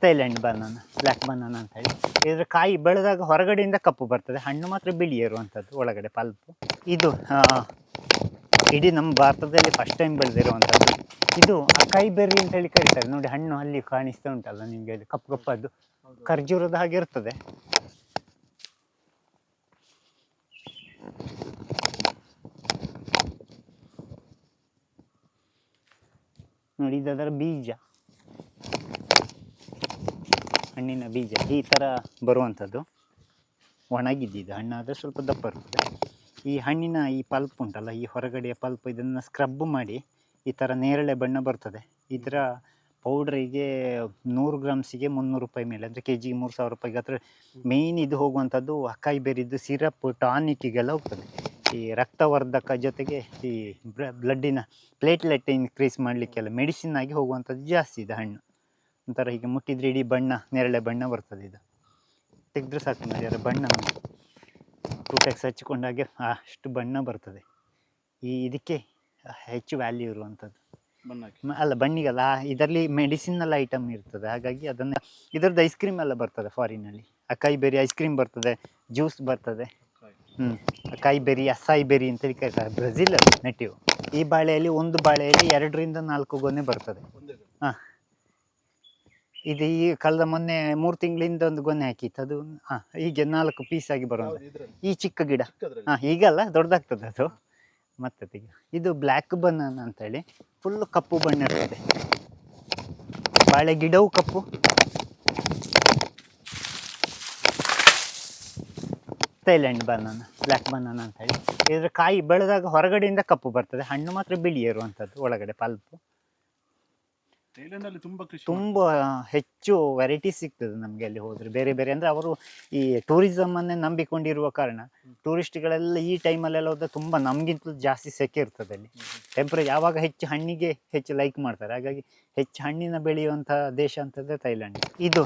Thailand banana, black banana ಅಂತ ಹೇಳಿ. ಇದರ ಕಾಯಿ ಬೆಳೆದಾಗ ಹೊರಗಡೆಯಿಂದ ಕಪ್ಪು ಬರ್ತದೆ, ಹಣ್ಣು ಮಾತ್ರ ಬಿಳಿ ಇರುವಂಥದ್ದು, ಒಳಗಡೆ ಪಲ್ಪು. ಇದು ಇಡೀ ನಮ್ಮ ಭಾರತದಲ್ಲಿ ಫಸ್ಟ್ ಟೈಮ್ ಬೆಳೆದಿರುವಂಥದ್ದು. ಇದು ಅಕಾಯಿ ಬೆರ್ರಿ ಅಂತ ಹೇಳಿ ಕರೀತಾರೆ ನೋಡಿ, ಹಣ್ಣು ಅಲ್ಲಿ ಕಾಣಿಸ್ತಾ ಉಂಟಲ್ಲ ನಿಮಗೆ, ಅದು ಕಪ್ಪು ಕಪ್ಪದ್ದು ಖರ್ಜೂರದ ಹಾಗೆ ಇರ್ತದೆ. ನೋಡಿ, ಇದರ ಬೀಜ, ಹಣ್ಣಿನ ಬೀಜ ಈ ಥರ ಬರುವಂಥದ್ದು. ಒಣಗಿದ್ದಿದ್ದು ಹಣ್ಣಾದರೆ ಸ್ವಲ್ಪ ದಪ್ಪ ಇರ್ತದೆ. ಈ ಹಣ್ಣಿನ ಈ ಪಲ್ಪ್ ಉಂಟಲ್ಲ, ಈ ಹೊರಗಡೆಯ ಪಲ್ಪ್, ಇದನ್ನು ಸ್ಕ್ರಬ್ ಮಾಡಿ ಈ ಥರ ನೇರಳೆ ಬಣ್ಣ ಬರ್ತದೆ. ಇದರ ಪೌಡ್ರಿಗೆ 100 ಗ್ರಾಮ್ಸಿಗೆ 300 ರೂಪಾಯಿ ಮೇಲೆ, ಅಂದರೆ ಕೆ ಜಿಗೆ 3000 ರೂಪಾಯಿಗೆ. ಹತ್ರ ಮೇಯ್ನ್ ಇದು ಹೋಗುವಂಥದ್ದು ಅಕಾಯಿ ಬೆರಿದ್ದು ಸಿರಪ್, ಟಾನಿಕ್ಗೆಲ್ಲ ಹೋಗ್ತದೆ. ಈ ರಕ್ತವರ್ಧಕ ಜೊತೆಗೆ ಈ ಬ್ಲಡ್ಡಿನ ಪ್ಲೇಟ್ಲೆಟ್ ಇನ್ಕ್ರೀಸ್ ಮಾಡಲಿಕ್ಕೆಲ್ಲ ಮೆಡಿಸಿನ್ ಆಗಿ ಹೋಗುವಂಥದ್ದು ಜಾಸ್ತಿ ಇದೆ ಹಣ್ಣು. ಒಂಥರ ಹೀಗೆ ಮುಟ್ಟಿದ್ರೆ ಇಡೀ ಬಣ್ಣ, ನೇರಳೆ ಬಣ್ಣ ಬರ್ತದೆ. ಇದು ತೆಗೆದ್ರೆ ಸಾಕು ನೋಡಿ, ಅದರ ಬಣ್ಣ ಫ್ರೂಟೆಕ್ಸ್ ಹಚ್ಚಿಕೊಂಡಾಗೆ ಅಷ್ಟು ಬಣ್ಣ ಬರ್ತದೆ. ಇದಕ್ಕೆ ಹೆಚ್ಚು ವ್ಯಾಲ್ಯೂ ಇರುವಂಥದ್ದು. ಅಲ್ಲ, ಬಣ್ಣಿಗಲ್ಲ, ಇದರಲ್ಲಿ ಮೆಡಿಸಿನಲ್ ಐಟಮ್ ಇರ್ತದೆ. ಹಾಗಾಗಿ ಅದನ್ನು, ಇದರದ್ದು ಐಸ್ ಕ್ರೀಮ್ ಎಲ್ಲ ಬರ್ತದೆ ಫಾರಿನಲ್ಲಿ. ಅಕಾಯಿ ಬೆರಿ ಐಸ್ ಕ್ರೀಮ್ ಬರ್ತದೆ, ಜ್ಯೂಸ್ ಬರ್ತದೆ. ಅಕಾಯಿ ಬೆರಿ, ಅಸಾಯಿ ಬೆರಿ ಅಂತೇಳಿ ಕರೀತಾರೆ, ಬ್ರೆಜಿಲ್ ನೆಟಿವ್. ಈ ಬಾಳೆಯಲ್ಲಿ ಒಂದು ಬಾಳೆಯಲ್ಲಿ 2 ರಿಂದ 4 ಗೊನೆ ಬರ್ತದೆ. ಹಾಂ, ಇದು ಈ ಕಳೆದ ಮೊನ್ನೆ 3 ತಿಂಗಳಿಂದ ಒಂದು ಗೊನೆ ಹಾಕಿತ್ತು, ಅದು ಹೀಗೆ 4 ಪೀಸ್ ಆಗಿ ಬರುವಂಥ ಈ ಚಿಕ್ಕ ಗಿಡ. ಈಗಲ್ಲ, ದೊಡ್ಡದಾಗ್ತದೆ ಅದು ಮತ್ತೆ ತೆಗೆ. ಇದು ಬ್ಲ್ಯಾಕ್ ಬನಾನಾ ಅಂತೇಳಿ, ಫುಲ್ಲು ಕಪ್ಪು ಬಣ್ಣ ಇರ್ತದೆ. ಬಾಳೆ ಗಿಡವು ಕಪ್ಪು. ಥೈಲ್ಯಾಂಡ್ ಬನಾನಾ, ಬ್ಲ್ಯಾಕ್ ಬನಾನಾ ಅಂತ ಹೇಳಿ. ಇದರ ಕಾಯಿ ಬೆಳೆದಾಗ ಹೊರಗಡೆಯಿಂದ ಕಪ್ಪು ಬರ್ತದೆ, ಹಣ್ಣು ಮಾತ್ರ ಬಿಳಿ ಇರುವಂಥದ್ದು, ಒಳಗಡೆ ಪಲ್ಪು. ತುಂಬ ಹೆಚ್ಚು ವೆರೈಟೀಸ್ ಸಿಗ್ತದೆ ನಮಗೆ ಅಲ್ಲಿ ಹೋದರೆ. ಬೇರೆ ಬೇರೆ ಅಂದರೆ ಅವರು ಈ ಟೂರಿಸಮನ್ನೇ ನಂಬಿಕೊಂಡಿರುವ ಕಾರಣ ಟೂರಿಸ್ಟ್ಗಳೆಲ್ಲ ಈ ಟೈಮಲ್ಲೆಲ್ಲ ಹೋದರೆ ತುಂಬ ನಮಗಿಂತಲೂ ಜಾಸ್ತಿ ಸೆಕೆ ಇರ್ತದೆ ಅಲ್ಲಿ. ಯಾವಾಗ ಹೆಚ್ಚು ಹಣ್ಣಿಗೆ ಹೆಚ್ಚು ಲೈಕ್ ಮಾಡ್ತಾರೆ, ಹಾಗಾಗಿ ಹೆಚ್ಚು ಹಣ್ಣಿನ ಬೆಳೆಯುವಂಥ ದೇಶ ಅಂತಂದರೆ ಥೈಲ್ಯಾಂಡ್. ಇದು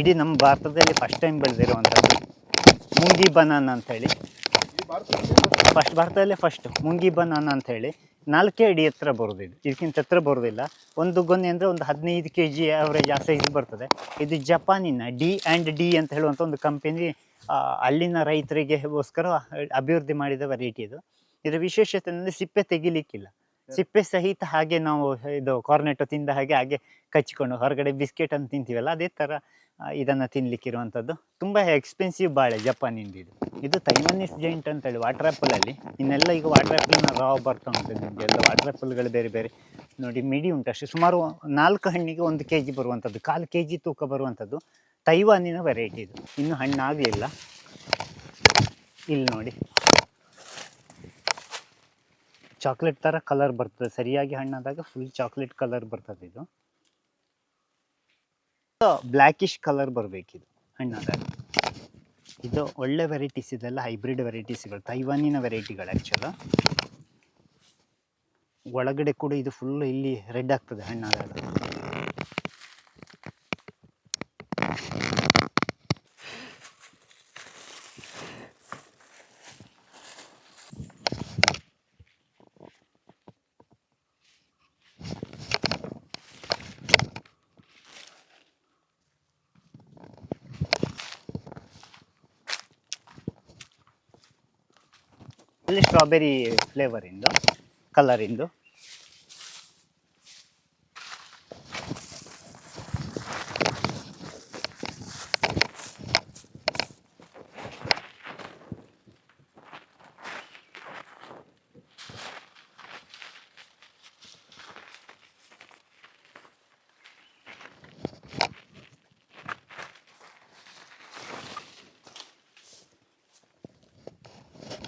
ಇಡೀ ನಮ್ಮ ಭಾರತದಲ್ಲಿ ಫಸ್ಟ್ ಟೈಮ್ ಬೆಳೆದಿರುವಂಥದ್ದು ಮುಂಗಿ ಬನಾನಾ ಅಂತ ಹೇಳಿ. ಭಾರತದಲ್ಲೇ ಫಸ್ಟ್ ಮುಂಗಿ ಬನಾನಾ ಅಂತ ಹೇಳಿ. 4 ಅಡಿ ಎತ್ತರ ಬರೋದು ಇದು, ಇದಕ್ಕಿಂತ ಎತ್ತರ ಬರೋದಿಲ್ಲ. ಒಂದು ಗೊನೆ ಅಂದರೆ ಒಂದು 15 kg ಆವ್ರೇಜ್ ಆ ಸೈಜ್ ಬರ್ತದೆ. ಇದು ಜಪಾನಿನ D&D ಅಂತ ಹೇಳುವಂಥ ಒಂದು ಕಂಪನಿ ಅಲ್ಲಿನ ರೈತರಿಗೆಗೋಸ್ಕರ ಅಭಿವೃದ್ಧಿ ಮಾಡಿದ ವೆರೈಟಿ ಇದು. ಇದರ ವಿಶೇಷತೆ ಅಂದರೆ ಸಿಪ್ಪೆ ತೆಗಿಲಿಕ್ಕಿಲ್ಲ, ಸಿಪ್ಪೆ ಸಹಿತ ಹಾಗೆ ನಾವು ಇದು ಕಾರ್ನೆಟೋ ತಿಂದ ಹಾಗೆ ಕಚ್ಚಿಕೊಂಡು ಹೊರಗಡೆ ಬಿಸ್ಕೆಟ್ ಅಂತ ತಿಂತೀವಲ್ಲ, ಅದೇ ಥರ ಇದನ್ನು ತಿನ್ನಲಿಕ್ಕಿರುವಂಥದ್ದು. ತುಂಬ ಎಕ್ಸ್ಪೆನ್ಸಿವ್ ಬಾಳೆ ಜಪಾನಿಂದ ಇದು. ಇದು ತೈವಾನೀಸ್ ಜೈಂಟ್ ಅಂತೇಳಿ ವಾಟರ್ ಆ್ಯಪಲಲ್ಲಿ. ಇನ್ನೆಲ್ಲ ಈಗ ವಾಟರ್ ಆ್ಯಪಲ್ನ ರಾ ಬರ್ತಾ ಉಂಟು ನಿಮಗೆಲ್ಲ. ವಾಟರ್ ಆ್ಯಪಲ್ಗಳು ಬೇರೆ ಬೇರೆ ನೋಡಿ, ಮಿಡಿ ಉಂಟು ಅಷ್ಟೇ. ಸುಮಾರು 4 ಹಣ್ಣಿಗೆ 1 kg ಬರುವಂಥದ್ದು, 1/4 kg ತೂಕ ಬರುವಂಥದ್ದು ತೈವಾನಿನ ವೆರೈಟಿ ಇದು. ಇನ್ನೂ ಹಣ್ಣಾಗಲಿಲ್ಲ. ಇಲ್ಲಿ ನೋಡಿ, ಚಾಕ್ಲೇಟ್ ಥರ ಕಲರ್ ಬರ್ತದೆ, ಸರಿಯಾಗಿ ಹಣ್ಣಾದಾಗ ಫುಲ್ ಚಾಕ್ಲೇಟ್ ಕಲರ್ ಬರ್ತದೆ. ಇದು ಬ್ಲ್ಯಾಕಿಶ್ ಕಲರ್ ಬರಬೇಕಿದು ಹಣ್ಣಾದಾಗ. ಇದು ಒಳ್ಳೆ ವೆರೈಟೀಸ್, ಇದೆಲ್ಲ ಹೈಬ್ರಿಡ್ ವೆರೈಟೀಸ್ಗಳು, ತೈವಾನಿನ ವೆರೈಟಿಗಳು ಆ್ಯಕ್ಚುಲ. ಒಳಗಡೆ ಕೂಡ ಇದು ಫುಲ್ ಇಲ್ಲಿ ರೆಡ್ ಆಗ್ತದೆ ಹಣ್ಣಾದಾಗ. ಇಲ್ಲಿ ಸ್ಟ್ರಾಬೆರಿ ಫ್ಲೇವರಿಂದು, ಕಲರಿಂದು.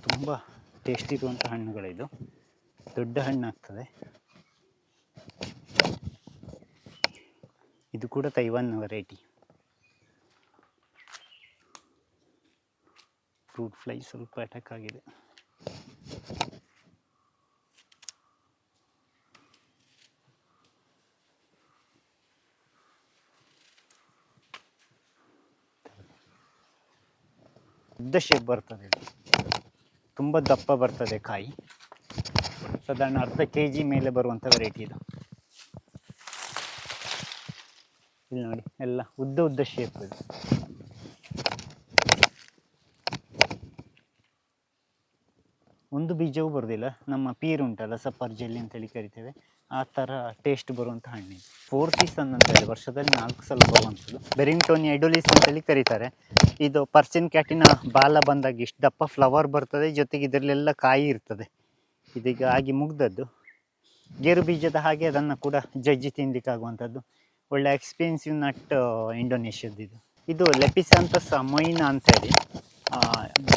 ತುಂಬ ಟೇಸ್ಟ್ ಇರುವಂಥ ಹಣ್ಣುಗಳಿದು. ದೊಡ್ಡ ಹಣ್ಣಾಗ್ತದೆ. ಇದು ಕೂಡ ತೈವಾನ್ ವೆರೈಟಿ. ಫ್ರೂಟ್ ಫ್ಲೈ ಸ್ವಲ್ಪ ಅಟ್ಯಾಕ್ ಆಗಿದೆ. ಉದ್ದ ಶೇಪ್ ಬರ್ತದೆ, ತುಂಬ ದಪ್ಪ ಬರ್ತದೆ ಕಾಯಿ. ಸಾಧಾರಣ 1/2 kg ಮೇಲೆ ಬರುವಂಥ ವೆರೈಟಿ ಇದು. ಇಲ್ಲಿ ನೋಡಿ ಎಲ್ಲ ಉದ್ದ ಉದ್ದ ಶೇಪ್ ಇದೆ. ಒಂದು ಬೀಜವೂ ಬರೋದಿಲ್ಲ. ನಮ್ಮ ಪೀರ್ ಉಂಟಲ್ಲ, ಸಫರ್ಜೆಲ್ಲಿ ಅಂತೇಳಿ ಕರಿತೇವೆ, ಆ ಥರ ಟೇಸ್ಟ್ ಬರುವಂಥ ಹಣ್ಣಿದೆ. 4 ಸೀಸನ್ ಅಂತೇಳಿ ವರ್ಷದಲ್ಲಿ 4 ಸಲ ಬರುವಂಥದ್ದು. ಬೆರಿಂಗ್ಟೋನಿ ಎಡೋಲಿಸ್ ಅಂತೇಳಿ ಕರೀತಾರೆ. ಇದು ಪರ್ಸಿನ್ ಕ್ಯಾಟಿನ ಬಾಲ ಬಂದಾಗ ಇಷ್ಟು ದಪ್ಪ ಫ್ಲವರ್ ಬರ್ತದೆ, ಜೊತೆಗೆ ಇದರಲ್ಲೆಲ್ಲ ಕಾಯಿ ಇರ್ತದೆ. ಇದೀಗ ಆಗಿ ಮುಗ್ದದ್ದು. ಗೇರು ಬೀಜದ ಹಾಗೆ ಅದನ್ನು ಕೂಡ ಜಜ್ಜಿ ತಿನ್ನಲಿಕ್ಕಾಗುವಂಥದ್ದು. ಒಳ್ಳೆ ಎಕ್ಸ್ಪೆನ್ಸಿವ್ ನಟ್ ಇಂಡೋನೇಷ್ಯಾದ್ದು ಇದು. ಇದು ಲೆಪಿಸಂಥಸ್ ಮೊಯಿನಾ ಅಂತೇಳಿ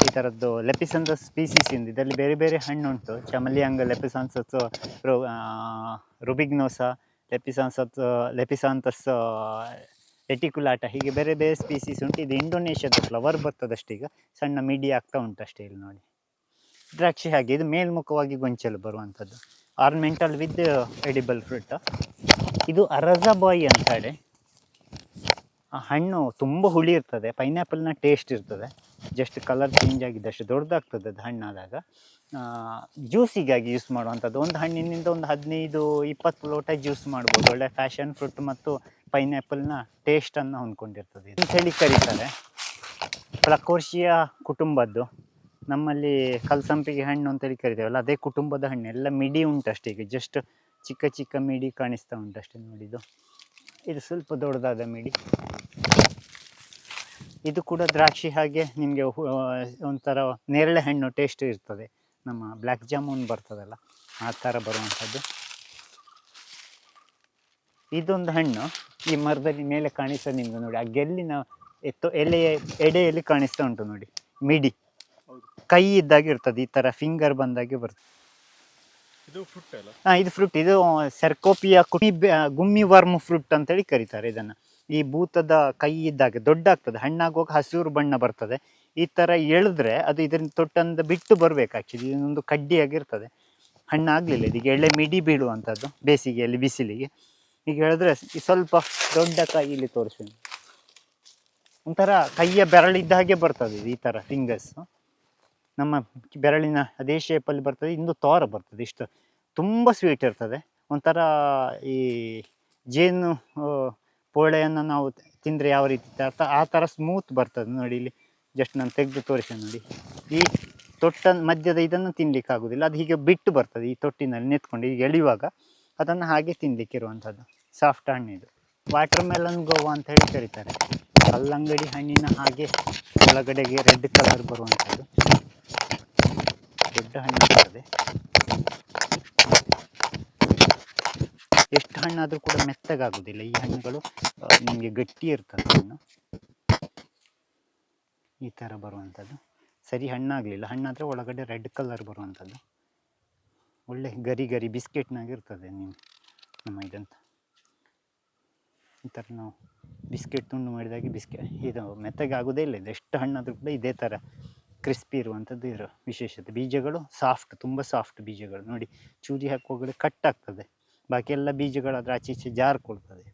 ಈ ಥರದ್ದು ಲೆಪಿಸಂಥಸ್ ಸ್ಪೀಸೀಸ್ ಇಂದ. ಇದರಲ್ಲಿ ಬೇರೆ ಬೇರೆ ಹಣ್ಣು ಉಂಟು. ಚಮಲಿಯಾಂಗ, ಲೆಪಿಸಾನ್ಸಸ್, ರುಬಿಗ್ನೋಸ, ಲೆಪಿಸಾಂಥಸ್ ರೆಟಿಕ್ಯುಲಾಟ, ಹೀಗೆ ಬೇರೆ ಬೇರೆ ಸ್ಪೀಸೀಸ್ ಉಂಟು. ಇದು ಇಂಡೋನೇಷ್ಯಾದ ಫ್ಲವರ್ ಬರ್ತದಷ್ಟೇ, ಈಗ ಸಣ್ಣ ಮೀಡಿ ಆಗ್ತಾ ಉಂಟು ಅಷ್ಟೇ. ಇಲ್ಲಿ ನೋಡಿ ದ್ರಾಕ್ಷಿ ಹಾಗೆ, ಇದು ಮೇಲ್ಮುಖವಾಗಿ ಗೊಂಚಲು ಬರುವಂಥದ್ದು. ಆರ್ಮೆಂಟಲ್ ವಿತ್ ಎಡಿಬಲ್ ಫ್ರೂಟ್. ಇದು ಅರಜಾಬಾಯಿ ಅಂತ ಹೇಳಿ ಆ ಹಣ್ಣು ತುಂಬ ಹುಳಿ ಇರ್ತದೆ, ಪೈನಾಪಲ್ನ ಟೇಸ್ಟ್ ಇರ್ತದೆ, ಜಸ್ಟ್ ಕಲರ್ ಚೇಂಜ್ ಆಗಿದ್ದಷ್ಟು ದೊಡ್ಡದಾಗ್ತದೆ ಅದು ಹಣ್ಣಾದಾಗ. ಜ್ಯೂಸಿಗಾಗಿ ಯೂಸ್ ಮಾಡುವಂಥದ್ದು. ಒಂದು ಹಣ್ಣಿನಿಂದ ಒಂದು 15-20 ಲೋಟ ಜ್ಯೂಸ್ ಮಾಡ್ಬೋದು. ಒಳ್ಳೆ ಫ್ಯಾಷನ್ ಫ್ರೂಟ್ ಮತ್ತು ಪೈನಾಪಲ್ನ ಟೇಸ್ಟನ್ನು ಹೊಂದ್ಕೊಂಡಿರ್ತದೆ ಅಂತ ಹೇಳಿ ಕರೀತಾರೆ. ಫ್ಲಕೋರ್ಷಿಯಾ ಕುಟುಂಬದ್ದು. ನಮ್ಮಲ್ಲಿ ಕಲ್ಸಂಪಿಗೆ ಹಣ್ಣು ಅಂತೇಳಿ ಕರಿತೇವಲ್ಲ, ಅದೇ ಕುಟುಂಬದ ಹಣ್ಣು. ಎಲ್ಲ ಮಿಡಿ ಉಂಟಷ್ಟೇ, ಈಗ ಜಸ್ಟ್ ಚಿಕ್ಕ ಚಿಕ್ಕ ಮಿಡಿ ಕಾಣಿಸ್ತಾ ಉಂಟಷ್ಟೇ ನೋಡಿದ್ದು. ಇದು ಸ್ವಲ್ಪ ದೊಡ್ಡದಾದ ಮಿಡಿ. ಇದು ಕೂಡ ದ್ರಾಕ್ಷಿ ಹಾಗೆ ನಿಮಗೆ ಒಂಥರ ನೇರಳೆ ಹಣ್ಣು ಟೇಸ್ಟ್ ಇರ್ತದೆ. ನಮ್ಮ ಬ್ಲ್ಯಾಕ್ ಜಾಮೂನ್ ಬರ್ತದಲ್ಲ, ಆ ಥರ ಬರುವಂಥದ್ದು. ಇದೊಂದು ಹಣ್ಣು ಈ ಮರದಲ್ಲಿ ಮೇಲೆ ಕಾಣಿಸ್ತದೆ ನಿಮ್ಗೆ ನೋಡಿ, ಆ ಗೆಲ್ಲಿನ ಎಡೆಯಲ್ಲಿ ಕಾಣಿಸ್ತಾ ಉಂಟು ನೋಡಿ, ಮಿಡಿ ಕೈ ಇದ್ದಾಗೆ ಇರ್ತದೆ, ಈ ಥರ ಫಿಂಗರ್ ಬಂದಾಗೆ ಬರ್ತದೆ. ಇದು ಫ್ರೂಟ್. ಇದು ಸೆರ್ಕೋಪಿಯಾ ಗುಮ್ಮಿ ವರ್ಮ್ ಫ್ರೂಟ್ ಅಂತೇಳಿ ಕರೀತಾರೆ ಇದನ್ನು. ಈ ಭೂತದ ಕೈ ಇದ್ದಾಗೆ ದೊಡ್ಡ ಆಗ್ತದೆ, ಹಣ್ಣಾಗುವಾಗ ಹಸಿರು ಬಣ್ಣ ಬರ್ತದೆ. ಈ ಥರ ಎಳೆದ್ರೆ ಅದು ಇದರಿಂದ ತೊಟ್ಟಂದ ಬಿಟ್ಟು ಬರಬೇಕು. ಆ್ಯಕ್ಚುಲಿ ಇದೊಂದು ಕಡ್ಡಿಯಾಗಿರ್ತದೆ, ಹಣ್ಣಾಗಲಿಲ್ಲ. ಇದೀಗ ಎಳೆ ಮಿಡಿ ಬೀಳುವಂಥದ್ದು ಬೇಸಿಗೆಯಲ್ಲಿ ಬಿಸಿಲಿಗೆ. ಈಗ ಹೇಳಿದ್ರೆ ಸ್ವಲ್ಪ ದೊಡ್ಡ ಕೈ ಇಲ್ಲಿ ತೋರಿಸ್ತೀನಿ, ಒಂಥರ ಕೈಯ ಬೆರಳಿದ್ದ ಹಾಗೆ ಬರ್ತದೆ ಇದು, ಈ ಥರ ಫಿಂಗರ್ಸ್ ನಮ್ಮ ಬೆರಳಿನ ಅದೇ ಶೇಪಲ್ಲಿ ಬರ್ತದೆ. ಇಂದು ತೋರ ಬರ್ತದೆ, ಇಷ್ಟು ತುಂಬ ಸ್ವೀಟ್ ಇರ್ತದೆ. ಒಂಥರ ಈ ಜೇನು ಪೋಳೆಯನ್ನು ನಾವು ತಿಂದರೆ ಯಾವ ರೀತಿ ಆ ಥರ ಸ್ಮೂತ್ ಬರ್ತದೆ ನೋಡಿ. ಇಲ್ಲಿ ಜಸ್ಟ್ ನಾನು ತೆಗೆದು ತೋರಿಸಿ ನೋಡಿ, ಈ ತೊಟ್ಟ ಮಧ್ಯದ ಇದನ್ನು ತಿನ್ಲಿಕ್ಕೆ ಆಗೋದಿಲ್ಲ, ಅದು ಹೀಗೆ ಬಿಟ್ಟು ಬರ್ತದೆ ಈ ತೊಟ್ಟಿನಲ್ಲಿ ನೆತ್ಕೊಂಡು. ಈಗ ಎಳೆಯುವಾಗ ಅದನ್ನು ಹಾಗೆ ತಿನ್ಲಿಕ್ಕೆ ಇರುವಂಥದ್ದು ಸಾಫ್ಟ್ ಹಣ್ಣು ಇದು. ವಾಟರ್ ಮೆಲನ್ ಗೋವಾ ಅಂತ ಹೇಳಿ ಕರೀತಾರೆ. ಕಲ್ಲಂಗಡಿ ಹಣ್ಣಿನ ಹಾಗೆ ಒಳಗಡೆಗೆ ರೆಡ್ ಕಲರ್ ಬರುವಂಥದ್ದು, ದೊಡ್ಡ ಹಣ್ಣು ಇರ್ತದೆ. ಎಷ್ಟು ಹಣ್ಣಾದರೂ ಕೂಡ ಮೆತ್ತಗಾಗೋದಿಲ್ಲ ಈ ಹಣ್ಣುಗಳು, ನಿಮಗೆ ಗಟ್ಟಿ ಇರ್ತದೆ ಹಣ್ಣು. ಈ ಥರ ಬರುವಂಥದ್ದು. ಸರಿ ಹಣ್ಣಾಗಲಿಲ್ಲ, ಹಣ್ಣಾದರೆ ಒಳಗಡೆ ರೆಡ್ ಕಲರ್ ಬರುವಂಥದ್ದು. ಒಳ್ಳೆ ಗರಿ ಗರಿ ಬಿಸ್ಕೆಟ್ನಾಗ ಇರ್ತದೆ. ನೀವು ನಮ್ಮ ಇದಂತ ಈ ಥರ ನಾವು ಬಿಸ್ಕೆಟ್ ತುಂಡು ಮಾಡಿದಾಗೆ ಇದು ಮೆತ್ತಗೆ ಆಗೋದೇ ಇಲ್ಲ. ಇದು ಎಷ್ಟು ಹಣ್ಣಾದರೂ ಕೂಡ ಇದೇ ಥರ ಕ್ರಿಸ್ಪಿ ಇರುವಂಥದ್ದು ಇದರ ವಿಶೇಷತೆ. ಬೀಜಗಳು ಸಾಫ್ಟ್, ತುಂಬ ಸಾಫ್ಟ್ ಬೀಜಗಳು ನೋಡಿ. ಚೂರಿ ಹಾಕುವಾಗಲೇ ಕಟ್ ಆಗ್ತದೆ, ಬಾಕಿ ಎಲ್ಲ ಬೀಜಗಳು ಅದರ ಆಚೆ ಈಚೆ ಜಾರ್ಕೊಳ್ತದೆ.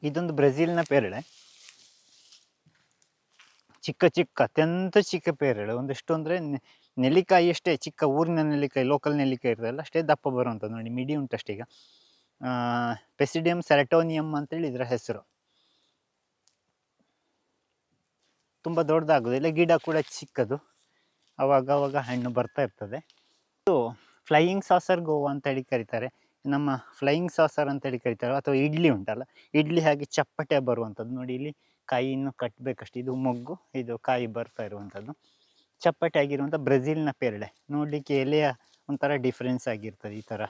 ಇದೊಂದು ಬ್ರೆಜಿಲ್ನ ಪೇರಳೆ, ಚಿಕ್ಕ ಚಿಕ್ಕ ಅತ್ಯಂತ ಚಿಕ್ಕ ಪೇರಳೆ. ಒಂದೆಷ್ಟು ಅಂದರೆ ನೆಲ್ಲಿಕಾಯಿ ಅಷ್ಟೇ ಚಿಕ್ಕ, ಊರಿನ ನೆಲ್ಲಿಕಾಯಿ, ಲೋಕಲ್ ನೆಲ್ಲಿಕಾಯಿ ಇರ್ತದಲ್ಲ ಅಷ್ಟೇ ದಪ್ಪ ಬರುವಂಥದ್ದು ನೋಡಿ. ಮಿಡಿ ಉಂಟಷ್ಟೇ. ಈಗ ಪೆಸಿಡಿಯಮ್ ಸೆರೆಟೋನಿಯಮ್ ಅಂತೇಳಿ ಇದರ ಹೆಸರು. ತುಂಬ ದೊಡ್ಡದಾಗೋದಿಲ್ಲ, ಗಿಡ ಕೂಡ ಚಿಕ್ಕದು, ಅವಾಗ ಹಣ್ಣು ಬರ್ತಾ ಇರ್ತದೆ. ಇದು ಫ್ಲೈಯಿಂಗ್ ಸಾಸರ್ ಗೋವಾ ಅಂತೇಳಿ ಕರೀತಾರೆ. ನಮ್ಮ ಫ್ಲೈಯಿಂಗ್ ಸಾಸರ್ ಅಂತೇಳಿ ಕರೀತಾರೆ. ಅಥವಾ ಇಡ್ಲಿ ಉಂಟಲ್ಲ, ಇಡ್ಲಿ ಹಾಗೆ ಚಪ್ಪಟೆ ಬರುವಂಥದ್ದು ನೋಡಿ. ಇಲ್ಲಿ ಕಾಯಿ ಇನ್ನು ಕಟ್ಟಬೇಕಷ್ಟೆ. ಇದು ಮೊಗ್ಗು, ಇದು ಕಾಯಿ ಬರ್ತಾ ಇರುವಂಥದ್ದು. ಚಪ್ಪಟೆ ಆಗಿರುವಂಥ ಬ್ರೆಜಿಲ್ನ ಪೇರಳೆ. ನೋಡಲಿಕ್ಕೆ ಎಲೆಯ ಒಂಥರ ಡಿಫ್ರೆನ್ಸ್ ಆಗಿರ್ತದೆ, ಈ ಥರ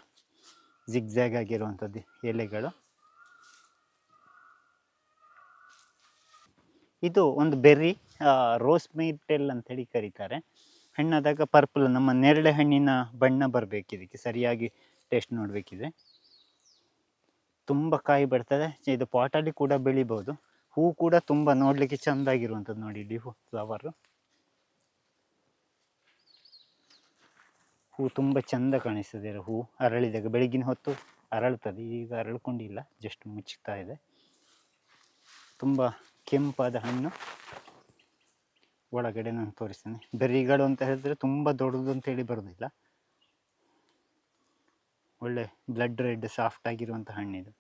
ಜಿಗ್ಜ್ಯಾಗ್ ಆಗಿರುವಂಥದ್ದು ಎಲೆಗಳು. ಇದು ಒಂದು ಬೆರ್ರಿ, ರೋಸ್ ಮಿಟೆಲ್ ಅಂತೇಳಿ ಕರೀತಾರೆ. ಹಣ್ಣಾದಾಗ ಪರ್ಪಲ್, ನಮ್ಮ ನೇರಳೆ ಹಣ್ಣಿನ ಬಣ್ಣ ಬರಬೇಕು ಇದಕ್ಕೆ, ಸರಿಯಾಗಿ ಟೇಸ್ಟ್ ನೋಡಬೇಕಿದೆ. ತುಂಬ ಕಾಯಿ ಬರ್ತದೆ. ಇದು ಪಾಟಲ್ಲಿ ಕೂಡ ಬೆಳಿಬೋದು. ಹೂ ಕೂಡ ತುಂಬ ನೋಡಲಿಕ್ಕೆ ಚೆಂದಾಗಿರುವಂಥದ್ದು ನೋಡಿ. ಇಲ್ಲಿ ಫ್ಲವರು, ಹೂ ತುಂಬ ಚೆಂದ ಕಾಣಿಸ್ತದೆ. ಹೂ ಅರಳಿದಾಗ ಬೆಳಗಿನ ಹೊತ್ತು ಅರಳ್ತದೆ, ಈಗ ಅರಳ್ಕೊಂಡಿಲ್ಲ, ಜಸ್ಟ್ ಮುಚ್ಚುತ್ತಾ ಇದೆ. ತುಂಬ ಕೆಂಪಾದ ಹಣ್ಣು, ಒಳಗಡೆ ನಾನು ತೋರಿಸ್ತೇನೆ. ಬೆರ್ರಿಗಳು ಅಂತ ಹೇಳಿದ್ರೆ ತುಂಬ ದೊಡ್ಡದು ಅಂತೇಳಿ ಬರೋದಿಲ್ಲ, ಒಳ್ಳೆ ಬ್ಲಡ್ ರೆಡ್ ಸಾಫ್ಟ್ ಆಗಿರುವಂಥ ಹಣ್ಣಿದು.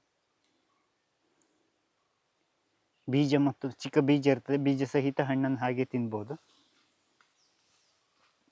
ಬೀಜ ಮತ್ತು ಚಿಕ್ಕ ಬೀಜ ಇರ್ತದೆ, ಬೀಜ ಸಹಿತ ಹಣ್ಣನ್ನು ಹಾಗೆ ತಿನ್ಬೋದು.